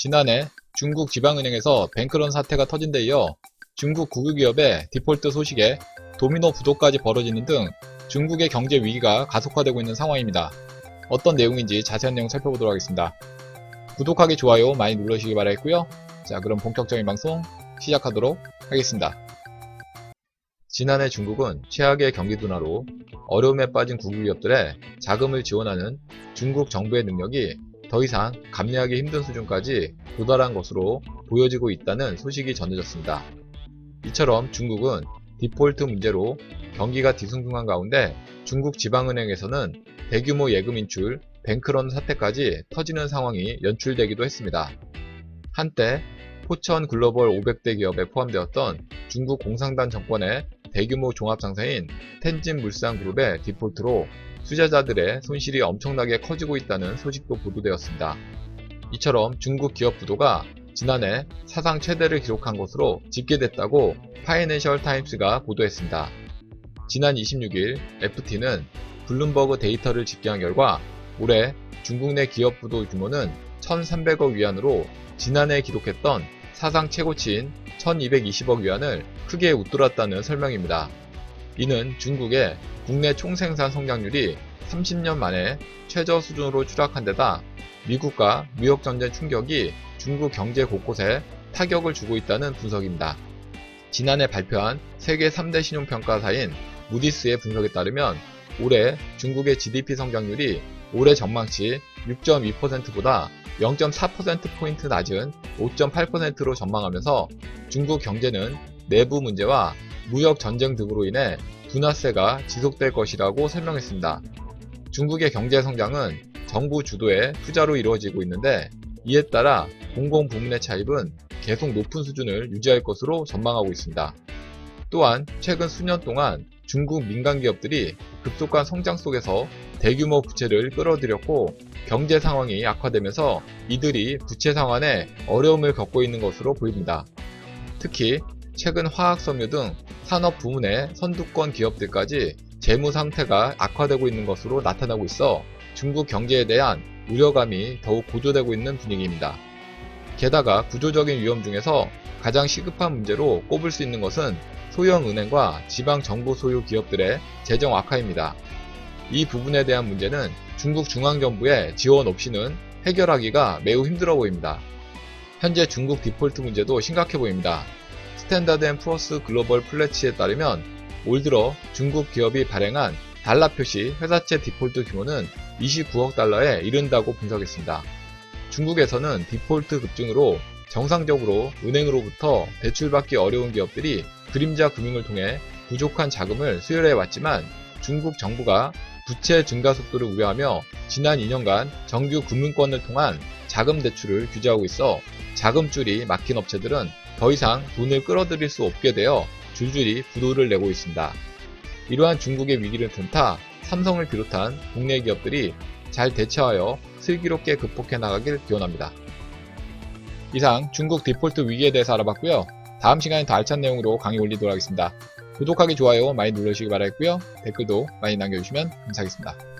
지난해 중국 지방은행에서 뱅크런 사태가 터진 데 이어 중국 국유기업의 디폴트 소식에 도미노 부도까지 벌어지는 등 중국의 경제 위기가 가속화되고 있는 상황입니다. 어떤 내용인지 자세한 내용 살펴보도록 하겠습니다. 구독하기, 좋아요 많이 눌러주시기 바라겠고요. 자, 그럼 본격적인 방송 시작하도록 하겠습니다. 지난해 중국은 최악의 경기 둔화로 어려움에 빠진 국유기업들의 자금을 지원하는 중국 정부의 능력이 더 이상 감내하기 힘든 수준까지 도달한 것으로 보여지고 있다는 소식이 전해졌습니다. 이처럼 중국은 디폴트 문제로 경기가 뒤숭숭한 가운데 중국 지방은행에서는 대규모 예금 인출, 뱅크런 사태까지 터지는 상황이 연출되기도 했습니다. 한때 포천 글로벌 500대 기업에 포함되었던 중국 공산당 정권의 대규모 종합상사인 텐진물산그룹의 디폴트로 투자자들의 손실이 엄청나게 커지고 있다는 소식도 보도되었습니다. 이처럼 중국 기업 부도가 지난해 사상 최대를 기록한 것으로 집계됐다고 파이낸셜 타임스가 보도했습니다. 지난 26일 FT는 블룸버그 데이터를 집계한 결과 올해 중국 내 기업 부도 규모는 1,300억 위안으로 지난해 기록했던 사상 최고치인 1,220억 위안을 크게 웃돌았다는 설명입니다. 이는 중국의 국내 총생산 성장률이 30년 만에 최저 수준으로 추락한 데다 미국과 무역전쟁 충격이 중국 경제 곳곳에 타격을 주고 있다는 분석입니다. 지난해 발표한 세계 3대 신용평가사인 무디스의 분석에 따르면 올해 중국의 GDP 성장률이 올해 전망치 6.2%보다 0.4%포인트 낮은 5.8%로 전망하면서 중국 경제는 내부 문제와 무역 전쟁 등으로 인해 둔화세가 지속될 것이라고 설명했습니다. 중국의 경제 성장은 정부 주도의 투자로 이루어지고 있는데 이에 따라 공공부문의 차입은 계속 높은 수준을 유지할 것으로 전망하고 있습니다. 또한 최근 수년 동안 중국 민간기업들이 급속한 성장 속에서 대규모 부채를 끌어들였고 경제 상황이 악화되면서 이들이 부채 상환에 어려움을 겪고 있는 것으로 보입니다. 특히 최근 화학섬유 등 산업 부문의 선두권 기업들까지 재무 상태가 악화되고 있는 것으로 나타나고 있어 중국 경제에 대한 우려감이 더욱 고조되고 있는 분위기입니다. 게다가 구조적인 위험 중에서 가장 시급한 문제로 꼽을 수 있는 것은 소형 은행과 지방 정부 소유 기업들의 재정 악화입니다. 이 부분에 대한 문제는 중국 중앙정부의 지원 없이는 해결하기가 매우 힘들어 보입니다. 현재 중국 디폴트 문제도 심각해 보입니다. 스탠다드&푸어스 글로벌 플래치에 따르면 올 들어 중국 기업이 발행한 달러 표시 회사채 디폴트 규모는 29억 달러에 이른다고 분석했습니다. 중국에서는 디폴트 급증으로 정상적으로 은행으로부터 대출받기 어려운 기업들이 그림자 금융을 통해 부족한 자금을 수혈해 왔지만 중국 정부가 부채 증가 속도를 우려하며 지난 2년간 정규 금융권을 통한 자금 대출을 규제하고 있어 자금줄이 막힌 업체들은 더 이상 돈을 끌어들일 수 없게 되어 줄줄이 부도를 내고 있습니다. 이러한 중국의 위기를 틈타 삼성을 비롯한 국내 기업들이 잘 대처하여 슬기롭게 극복해 나가길 기원합니다. 이상 중국 디폴트 위기에 대해서 알아봤고요. 다음 시간에 더 알찬 내용으로 강의 올리도록 하겠습니다. 구독하기, 좋아요 많이 눌러주시기 바라겠고요. 댓글도 많이 남겨주시면 감사하겠습니다.